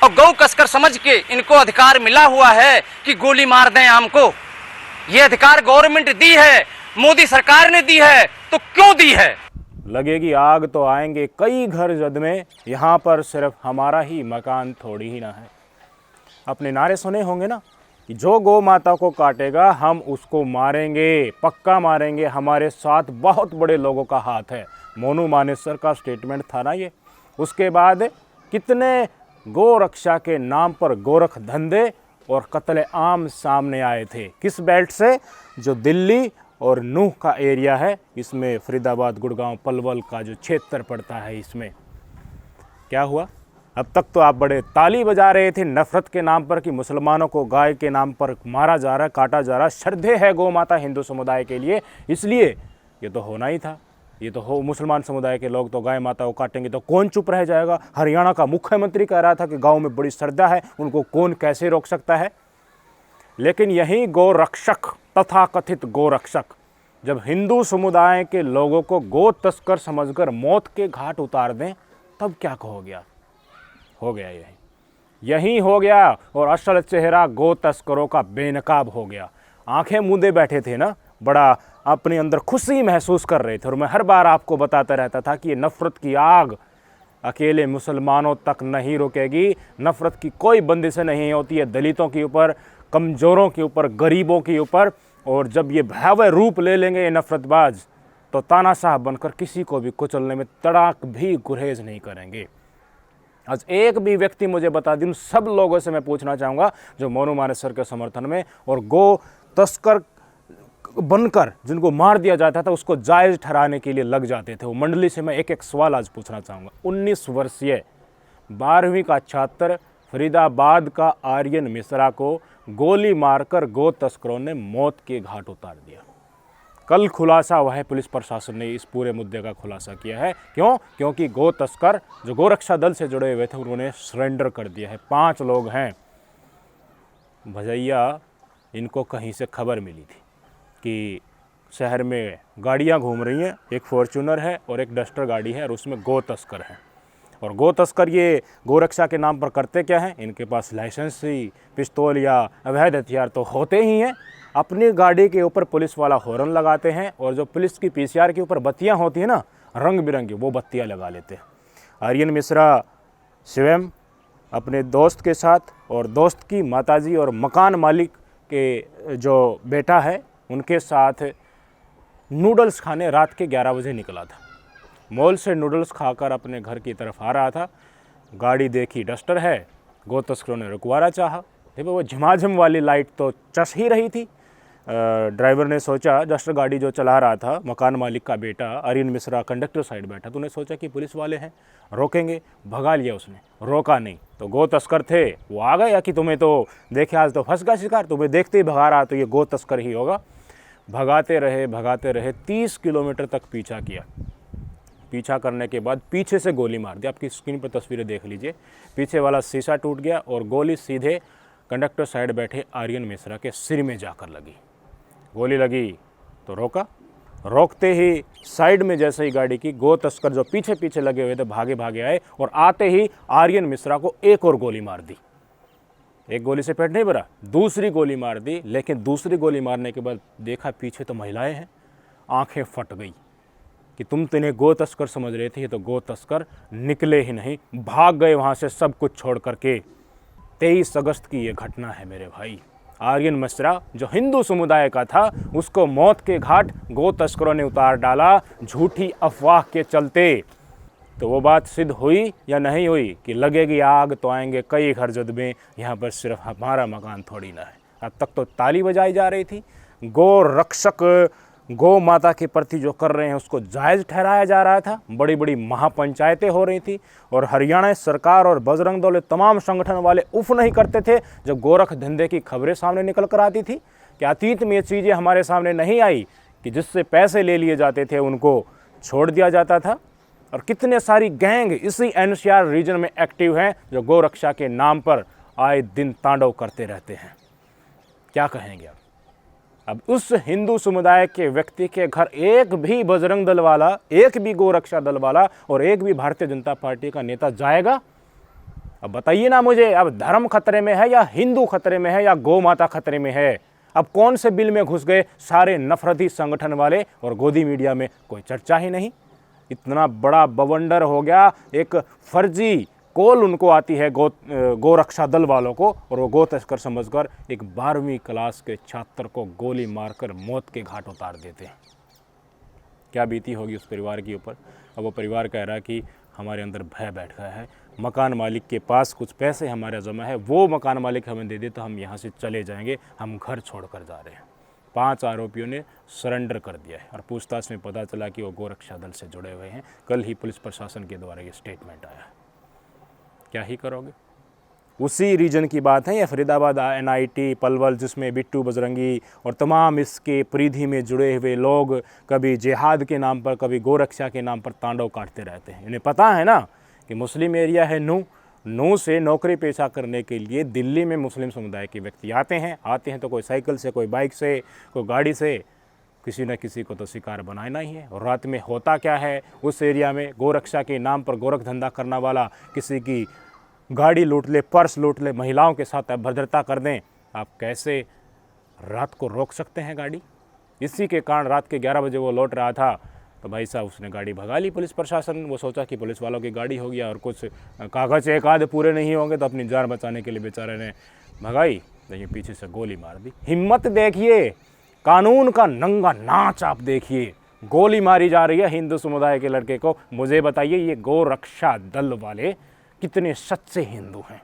और गौ कसकर समझ के इनको अधिकार मिला हुआ है कि गोली मार दें आम को। ये अधिकार गवर्नमेंट दी है, मोदी सरकार ने दी है, तो क्यों दी है? लगेगी आग तो आएंगे कई घर जद में, यहाँ पर सिर्फ हमारा ही मकान थोड़ी ही ना है। अपने नारे सुने होंगे ना कि जो गौ माता को काटेगा हम उसको मारेंगे, पक्का मारेंगे, हमारे साथ बहुत बड़े लोगों का हाथ है। मोनू मानेसर का स्टेटमेंट था ना ये। उसके बाद कितने गौ रक्षा के नाम पर गोरख धंधे और कत्ले आम सामने आए थे। किस बेल्ट से? जो दिल्ली और नूह का एरिया है, इसमें फरीदाबाद, गुड़गांव, पलवल का जो क्षेत्र पड़ता है, इसमें क्या हुआ? अब तक तो आप बड़े ताली बजा रहे थे नफरत के नाम पर कि मुसलमानों को गाय के नाम पर मारा जा रहा है, काटा जा रहा है। श्रद्धे है गौ माता हिंदू समुदाय के लिए, इसलिए ये तो होना ही था। ये तो हो, मुसलमान समुदाय के लोग तो गाय माता को काटेंगे तो कौन चुप रह जाएगा? हरियाणा का मुख्यमंत्री कह रहा था कि गाँव में बड़ी श्रद्धा है, उनको कौन कैसे रोक सकता है। लेकिन यही गौ रक्षक, तथाकथित गौ रक्षक, जब हिंदू समुदाय के लोगों को गौ तस्कर समझकर मौत के घाट उतार दें, तब क्या हो गया? हो गया यही हो गया। और असल चेहरा गौ तस्करों का बेनकाब हो गया। आंखें मूंदे बैठे थे ना, बड़ा अपने अंदर खुशी महसूस कर रहे थे। और मैं हर बार आपको बताता रहता था कि ये नफ़रत की आग अकेले मुसलमानों तक नहीं रुकेगी। नफ़रत की कोई बंदिशें नहीं होती है दलितों के ऊपर, कमज़ोरों के ऊपर, गरीबों के ऊपर। और जब ये भयावह रूप ले लेंगे ये नफरतबाज, तो तानाशाह बनकर किसी को भी कुचलने में तड़ाक भी गुरेज नहीं करेंगे। आज एक भी व्यक्ति मुझे बता दी, उन सब लोगों से मैं पूछना चाहूँगा जो मोनू मानेसर के समर्थन में और गौ तस्कर बनकर जिनको मार दिया जाता था उसको जायज़ ठहराने के लिए लग जाते थे। वो मंडली से मैं एक एक सवाल आज पूछना चाहूँगा। 19 वर्षीय 12वीं का छात्र फरीदाबाद का आर्यन मिश्रा को गोली मारकर गौ तस्करों ने मौत के घाट उतार दिया। कल खुलासा हुआ है, पुलिस प्रशासन ने इस पूरे मुद्दे का खुलासा किया है। क्यों? क्योंकि गौ तस्कर जो गोरक्षा दल से जुड़े हुए थे उन्होंने सरेंडर कर दिया है। 5 लोग हैं। भजैया, इनको कहीं से खबर मिली थी कि शहर में गाड़ियां घूम रही हैं, एक फॉर्च्यूनर है और एक डस्टर गाड़ी है और उसमें गौ तस्कर हैं। और गौ तस्कर ये गोरक्षा के नाम पर करते क्या हैं? इनके पास लाइसेंसी पिस्तौल या अवैध हथियार तो होते ही हैं। अपनी गाड़ी के ऊपर पुलिस वाला हॉर्न लगाते हैं और जो पुलिस की पीसीआर के ऊपर बत्तियां होती हैं ना, रंग बिरंगी, वो बत्तियां लगा लेते हैं। आर्यन मिश्रा स्वयं अपने दोस्त के साथ और दोस्त की माताजी और मकान मालिक के जो बेटा है उनके साथ नूडल्स खाने रात के 11 बजे निकला था। मॉल से नूडल्स खाकर अपने घर की तरफ आ रहा था। गाड़ी देखी डस्टर है, गौ तस्करों ने रुकवाना चाहा। देखो वो झमाझम वाली लाइट तो चस ही रही थी। ड्राइवर ने सोचा, डस्टर गाड़ी जो चला रहा था मकान मालिक का बेटा आर्यन मिश्रा कंडक्टर साइड बैठा, तो उन्हें सोचा कि पुलिस वाले हैं, रोकेंगे। भगा लिया उसने, रोका नहीं। तो गौ तस्कर थे, वो आ गया कि तुम्हें तो देखे आज तो फंस गया शिकार, तुम्हें देखते ही भगा रहा तो ये गौ तस्कर ही होगा। भगाते रहे 30 किलोमीटर तक पीछा किया। पीछा करने के बाद पीछे से गोली मार दी। आपकी स्क्रीन पर तस्वीरें देख लीजिए। पीछे वाला शीशा टूट गया और गोली सीधे कंडक्टर साइड बैठे आर्यन मिश्रा के सिर में जाकर लगी। गोली लगी तो रोका। रोकते ही साइड में जैसे ही गाड़ी की, गौ तस्कर जो पीछे पीछे लगे हुए थे भागे आए और आते ही आर्यन मिश्रा को एक और गोली मार दी। एक गोली से पेट नहीं भरा, दूसरी गोली मार दी। लेकिन दूसरी गोली मारने के बाद देखा पीछे तो महिलाएं हैं। आंखें फट गई कि तुम तो इन्हें गौ तस्कर समझ रहे थे, ये तो गौ तस्कर निकले ही नहीं, भाग गए वहाँ से सब कुछ छोड़ करके। 23 अगस्त की ये घटना है मेरे भाई। आर्यन मिश्रा जो हिंदू समुदाय का था उसको मौत के घाट गौ तस्करों ने उतार डाला झूठी अफवाह के चलते। तो वो बात सिद्ध हुई या नहीं हुई कि लगेगी आग तो आएंगे कई घर जद में, यहाँ पर सिर्फ हमारा मकान थोड़ी ना है। अब तक तो ताली बजाई जा रही थी। गौ रक्षक गौ माता के प्रति जो कर रहे हैं उसको जायज़ ठहराया जा रहा था। बड़ी बड़ी महापंचायतें हो रही थी और हरियाणा सरकार और बजरंग दल तमाम संगठन वाले उफ नहीं करते थे जब गोरख धंधे की खबरें सामने निकल कर आती थी। कि अतीत में ये चीज़ें हमारे सामने नहीं आई कि जिससे पैसे ले लिए जाते थे उनको छोड़ दिया जाता था। और कितने सारी गैंग इसी एनसीआर रीजन में एक्टिव हैं जो गौ रक्षा के नाम पर आए दिन तांडव करते रहते हैं। क्या कहेंगे आप? अब उस हिंदू समुदाय के व्यक्ति के घर एक भी बजरंग दल वाला, एक भी गौ रक्षा दल वाला और एक भी भारतीय जनता पार्टी का नेता जाएगा? अब बताइए ना मुझे, अब धर्म खतरे में है या हिंदू खतरे में है या गौ माता खतरे में है? अब कौन से बिल में घुस गए सारे नफरती संगठन वाले, और गोदी मीडिया में कोई चर्चा ही नहीं। इतना बड़ा बवंडर हो गया, एक फर्जी कॉल उनको आती है गोरक्षा दल वालों को, और वो गो तस्कर समझकर एक 12वीं क्लास के छात्र को गोली मारकर मौत के घाट उतार देते हैं। क्या बीती होगी उस परिवार के ऊपर। अब वो परिवार कह रहा है कि हमारे अंदर भय बैठ गया है, मकान मालिक के पास कुछ पैसे हमारा जमा है, वो मकान मालिक हमें दे दे तो हम यहाँ से चले जाएंगे, हम घर छोड़कर जा रहे हैं। 5 आरोपियों ने सरेंडर कर दिया है और पूछताछ में पता चला कि वो गोरक्षा दल से जुड़े हुए हैं। कल ही पुलिस प्रशासन के द्वारा ये स्टेटमेंट आया है। क्या ही करोगे। उसी रीजन की बात है, या फरीदाबाद NIT पलवल, जिसमें बिट्टू बजरंगी और तमाम इसके परिधि में जुड़े हुए लोग कभी जिहाद के नाम पर, कभी गोरक्षा के नाम पर तांडव काटते रहते हैं। इन्हें पता है ना कि मुस्लिम एरिया है नू से नौकरी पेशा करने के लिए दिल्ली में मुस्लिम समुदाय के व्यक्ति आते हैं तो कोई साइकिल से, कोई बाइक से, कोई गाड़ी से, किसी न किसी को तो शिकार बनाना ही है। और रात में होता क्या है उस एरिया में, गोरक्षा के नाम पर गोरख धंधा करने वाला किसी की गाड़ी लूट ले, पर्स लूट ले, महिलाओं के साथ अभद्रता कर दें, आप कैसे रात को रोक सकते हैं गाड़ी? इसी के कारण रात के 11 बजे वो लौट रहा था तो भाई साहब उसने गाड़ी भगा ली। पुलिस प्रशासन, वो सोचा कि पुलिस वालों की गाड़ी होगी और कुछ कागज़ एक आध पूरे नहीं होंगे तो अपनी जान बचाने के लिए बेचारे ने भगाई, लेकिन पीछे से गोली मार दी। हिम्मत देखिए, कानून का नंगा नाच आप देखिए। गोली मारी जा रही है हिंदू समुदाय के लड़के को। मुझे बताइए ये गोरक्षा दल वाले कितने सच्चे हिंदू हैं?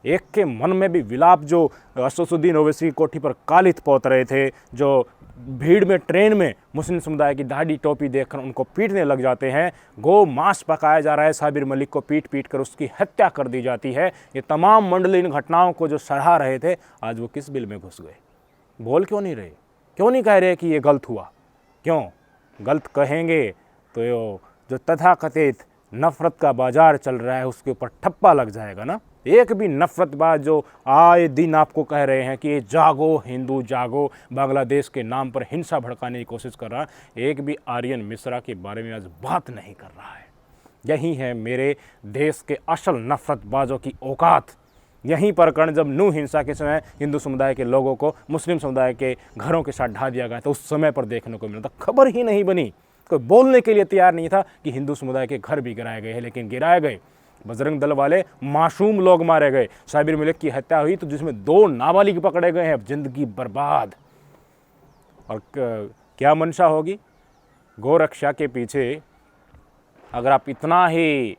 एक के मन में भी विलाप, जो असदुद्दीन ओवैसी की कोठी पर कालित पोत रहे थे, जो भीड़ में ट्रेन में मुस्लिम समुदाय की दाढ़ी टोपी देखकर उनको पीटने लग जाते हैं, गो मांस पकाया जा रहा है, साबिर मलिक को पीट पीट कर उसकी हत्या कर दी जाती है, ये तमाम मंडली इन घटनाओं को जो सराह रहे थे, आज वो किस बिल में घुस गए? बोल क्यों नहीं रहे? क्यों नहीं कह रहे कि ये गलत हुआ? क्यों गलत कहेंगे तो जो तथाकथित नफ़रत का बाजार चल रहा है उसके ऊपर ठप्पा लग जाएगा ना। एक भी नफ़रतबाज जो आए दिन आपको कह रहे हैं कि ये जागो हिंदू जागो, बांग्लादेश के नाम पर हिंसा भड़काने की कोशिश कर रहा है, एक भी आर्यन मिश्रा के बारे में आज बात नहीं कर रहा है। यही है मेरे देश के असल नफ़रतबाजों की औकात। यहीं पर कर्ण जब नू हिंसा के समय हिंदू समुदाय के लोगों को मुस्लिम समुदाय के घरों के साथ ढा दिया गया था, उस समय पर देखने को मिला था। खबर ही नहीं बनी, कोई बोलने के लिए तैयार नहीं था कि हिंदू समुदाय के घर भी गिराए गए हैं, लेकिन गिराए गए। बजरंग दल वाले मासूम लोग मारे गए, साबिर मलिक की हत्या हुई तो जिसमें 2 नाबालिग पकड़े गए हैं, जिंदगी बर्बाद। और क्या मंशा होगी गोरक्षा के पीछे? अगर आप इतना ही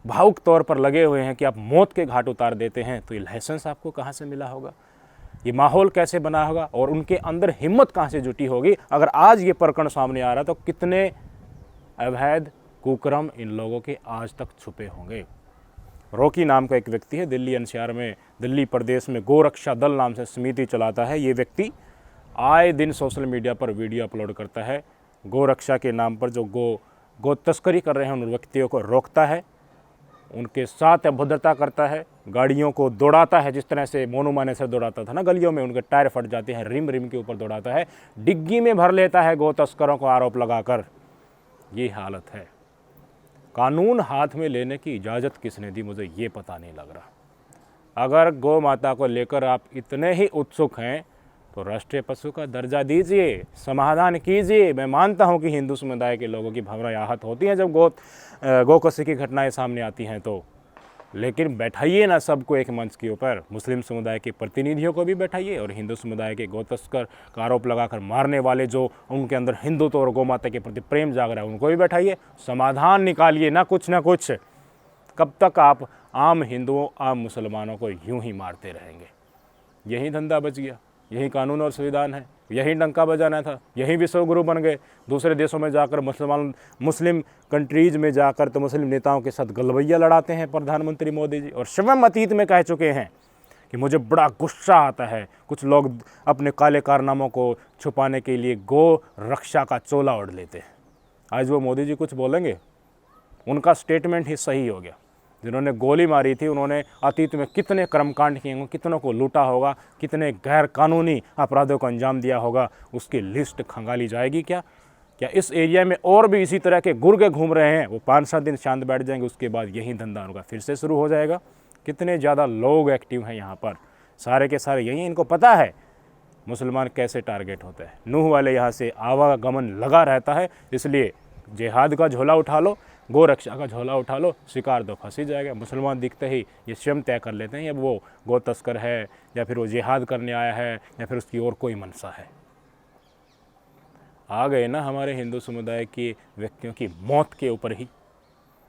भावुक तौर पर लगे हुए हैं कि आप मौत के घाट उतार देते हैं, तो ये लाइसेंस आपको कहाँ से मिला होगा? ये माहौल कैसे बना होगा? और उनके अंदर हिम्मत कहाँ से जुटी होगी? अगर आज ये प्रकरण सामने आ रहा तो कितने अवैध कुकर्म इन लोगों के आज तक छुपे होंगे। रॉकी नाम का एक व्यक्ति है, दिल्ली NCR में, दिल्ली प्रदेश में गोरक्षा दल नाम से समिति चलाता है। ये व्यक्ति आए दिन सोशल मीडिया पर वीडियो अपलोड करता है, गोरक्षा के नाम पर जो गो तस्करी कर रहे हैं उन व्यक्तियों को रोकता है, उनके साथ अभद्रता करता है, गाड़ियों को दौड़ाता है, जिस तरह से मोनू माने से दौड़ाता था ना गलियों में, उनके टायर फट जाते हैं, रिम के ऊपर दौड़ाता है, डिग्गी में भर लेता है गो तस्करों को आरोप लगाकर। ये हालत है। कानून हाथ में लेने की इजाज़त किसने दी मुझे ये पता नहीं लग रहा। अगर गौ माता को लेकर आप इतने ही उत्सुक हैं तो राष्ट्रीय पशु का दर्जा दीजिए, समाधान कीजिए। मैं मानता हूं कि हिंदू समुदाय के लोगों की भावनाएं आहत होती हैं जब गोकशी की घटनाएं सामने आती हैं तो, लेकिन बैठाइए ना सबको एक मंच के ऊपर। मुस्लिम समुदाय के प्रतिनिधियों को भी बैठाइए और हिंदू समुदाय के गौ तस्कर का आरोप लगाकर मारने वाले जो उनके अंदर हिंदुत्व और गौ माता के प्रति प्रेम जाग रहा है उनको भी बैठाइए, समाधान निकालिए ना कुछ। कब तक आप आम हिंदुओं, आम मुसलमानों को यूं ही मारते रहेंगे? यही धंधा बच गया, यही कानून और संविधान है, यही डंका बजाना था, यही विश्वगुरु बन गए। दूसरे देशों में जाकर मुस्लिम कंट्रीज में जाकर तो मुस्लिम नेताओं के साथ गलवैया लड़ाते हैं प्रधानमंत्री मोदी जी, और स्वयं अतीत में कह चुके हैं कि मुझे बड़ा गुस्सा आता है कुछ लोग अपने काले कारनामों को छुपाने के लिए गो रक्षा का चोला ओढ़ लेते हैं। आज वो मोदी जी कुछ बोलेंगे? उनका स्टेटमेंट ही सही हो गया। जिन्होंने गोली मारी थी उन्होंने अतीत में कितने कर्मकांड किए होंगे, कितनों को लूटा होगा, कितने गैर कानूनी अपराधों को अंजाम दिया होगा, उसकी लिस्ट खंगाली जाएगी क्या? क्या इस एरिया में और भी इसी तरह के गुर्गे घूम रहे हैं? वो 5-7 दिन शांत बैठ जाएंगे, उसके बाद यही धंधा उनका फिर से शुरू हो जाएगा। कितने ज़्यादा लोग एक्टिव हैं यहाँ पर, सारे के सारे यही, इनको पता है मुसलमान कैसे टारगेट होते हैं। नूह वाले यहाँ से आवागमन लगा रहता है, इसलिए जिहाद का झोला उठा लो, गो रक्षा का झोला उठा लो, शिकार तो फंस ही जाएगा। मुसलमान दिखते ही ये स्वयं तय कर लेते हैं अब वो गो तस्कर है या फिर वो जिहाद करने आया है या फिर उसकी और कोई मनसा है। आ गए ना हमारे हिंदू समुदाय के व्यक्तियों की मौत के ऊपर ही,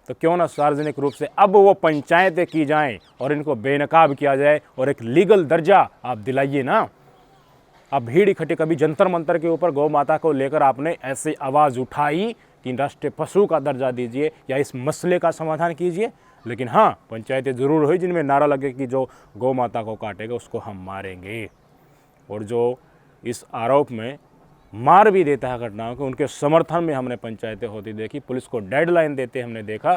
तो क्यों ना सार्वजनिक रूप से अब वो पंचायतें की जाएं और इनको बेनकाब किया जाए और एक लीगल दर्जा आप दिलाइए ना। अब भीड़ इकट्ठी, कभी जंतर मंतर के ऊपर गौ माता को लेकर आपने ऐसी आवाज़ उठाई कि राष्ट्रीय पशु का दर्जा दीजिए या इस मसले का समाधान कीजिए, लेकिन हाँ पंचायतें ज़रूर हुई जिनमें नारा लगे कि जो गौ माता को काटेगा उसको हम मारेंगे। और जो इस आरोप में मार भी देता है घटनाओं को, उनके समर्थन में हमने पंचायतें होती देखी, पुलिस को डेडलाइन देते हमने देखा।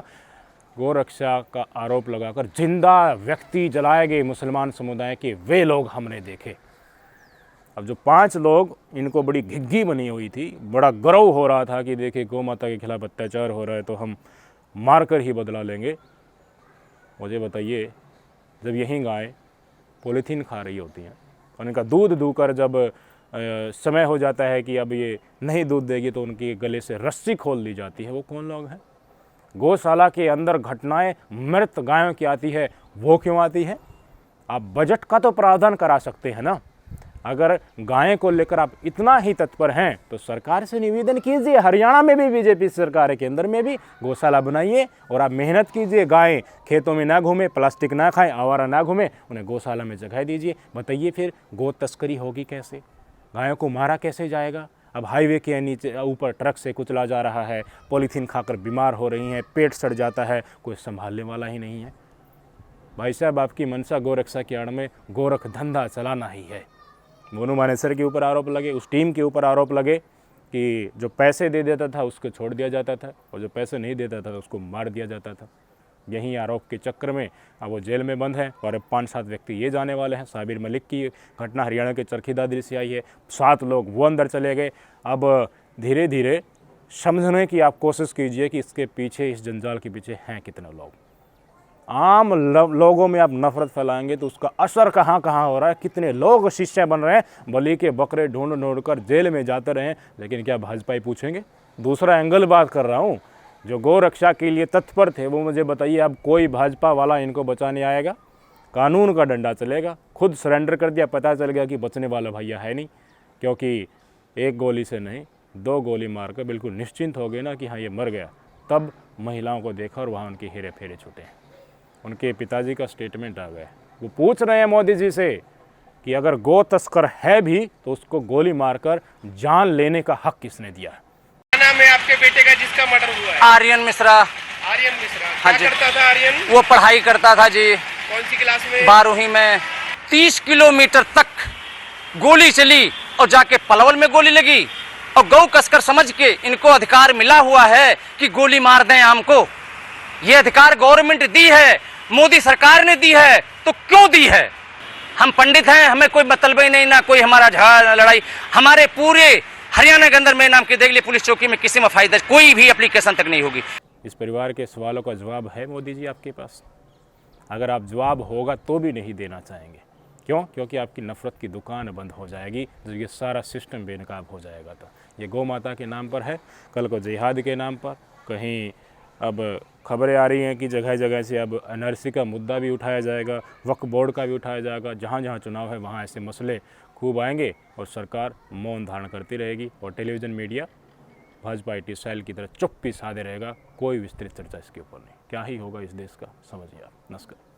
गौ रक्षा का आरोप लगाकर जिंदा व्यक्ति जलाए गए मुसलमान समुदाय के वे लोग हमने देखे। अब जो 5 लोग, इनको बड़ी घिग्गी बनी हुई थी, बड़ा गर्व हो रहा था कि देखिए गौ माता के खिलाफ अत्याचार हो रहा है तो हम मारकर ही बदला लेंगे। मुझे बताइए, जब यही गाय पॉलीथीन खा रही होती हैं और इनका दूध दूकर जब समय हो जाता है कि अब ये नहीं दूध देगी तो उनके गले से रस्सी खोल दी जाती है, वो कौन लोग हैं? गौशाला के अंदर घटनाएं मृत गायों की आती है, वो क्यों आती है? आप बजट का तो प्रावधान करा सकते हैं ना। अगर गायें को लेकर आप इतना ही तत्पर हैं तो सरकार से निवेदन कीजिए, हरियाणा में भी बीजेपी सरकार है, केंद्र में भी गौशाला बनाइए और आप मेहनत कीजिए। गायें खेतों में ना घूमें, प्लास्टिक ना खाएं, आवारा ना घूमें, उन्हें गौशाला में जगह दीजिए। बताइए फिर गौ तस्करी होगी कैसे? गायों को मारा कैसे जाएगा? अब हाईवे के नीचे ऊपर ट्रक से कुचला जा रहा है, पॉलीथीन खाकर बीमार हो रही हैं, पेट सड़ जाता है, कोई संभालने वाला ही नहीं है। भाई साहब, आपकी मनसा गौरक्षा की आड़ में गोरख धंधा चलाना ही है। मोनू मानेसर के ऊपर आरोप लगे, उस टीम के ऊपर आरोप लगे कि जो पैसे दे देता था उसको छोड़ दिया जाता था और जो पैसे नहीं देता था उसको मार दिया जाता था। यही आरोप के चक्कर में अब वो जेल में बंद है और अब 5-7 व्यक्ति ये जाने वाले हैं। साबिर मलिक की घटना हरियाणा के चरखी दादरी से आई है, 7 लोग वो अंदर चले गए। अब धीरे धीरे समझने की आप कोशिश कीजिए कि इसके पीछे, इस जंजाल के पीछे हैं कितने लोग। आम लोगों में आप नफरत फैलाएंगे तो उसका असर कहाँ कहाँ हो रहा है, कितने लोग शिष्य बन रहे हैं। बलि के बकरे ढूंढ कर जेल में जाते रहे, लेकिन क्या भाजपाई पूछेंगे? दूसरा एंगल बात कर रहा हूँ, जो गौ रक्षा के लिए तत्पर थे वो मुझे बताइए, अब कोई भाजपा वाला इनको बचाने आएगा? कानून का डंडा चलेगा। खुद सरेंडर कर दिया, पता चल गया कि बचने वाला भैया है नहीं, क्योंकि एक गोली से नहीं 2 गोली मारकर बिल्कुल निश्चिंत हो गए ना कि हाँ ये मर गया। तब महिलाओं को देखा और वहाँ उनके हेरे फेरे छूटे। उनके पिताजी का स्टेटमेंट आ गया, वो पूछ रहे हैं मोदी जी से कि अगर गौ तस्कर है भी तो उसको गोली मारकर जान लेने का हक किसने दिया? क्या नाम है आपके बेटे का जिसका मर्डर हुआ है? आर्यन मिश्रा। आर्यन मिश्रा। हाँ क्या जी। करता था आर्यन? वो पढ़ाई करता था जी। कौन सी क्लास में? 12वीं में। 30 किलोमीटर तक गोली चली और जाके पलवल में गोली लगी। और गौ कसकर समझ के इनको अधिकार मिला हुआ है कि गोली मार दें आम को। ये अधिकार गवर्नमेंट दी है, मोदी सरकार ने दी है, तो क्यों दी है? हम पंडित हैं, हमें कोई मतलब ही नहीं, ना कोई हमारा झगड़ा लड़ाई। हमारे पूरे हरियाणा के अंदर मेरे नाम की देख ली पुलिस चौकी में किसी में फायदा कोई भी एप्लीकेशन तक नहीं होगी। इस परिवार के सवालों का जवाब है मोदी जी आपके पास? अगर आप जवाब होगा तो भी नहीं देना चाहेंगे। क्यों? क्योंकि आपकी नफ़रत की दुकान बंद हो जाएगी, तो ये सारा सिस्टम बेनकाब हो जाएगा। तो ये गौ माता के नाम पर है, कल को जिहाद के नाम पर। कहीं अब खबरें आ रही हैं कि जगह जगह से अब एनआरसी का मुद्दा भी उठाया जाएगा, वक्फ बोर्ड का भी उठाया जाएगा। जहाँ जहाँ चुनाव है वहाँ ऐसे मसले खूब आएंगे और सरकार मौन धारण करती रहेगी और television media Bhajpa IT style की तरह चुप्पी साधे रहेगा। कोई विस्तृत चर्चा इसके ऊपर नहीं। क्या ही होगा इस देश का, समझिए आप। नमस्कार।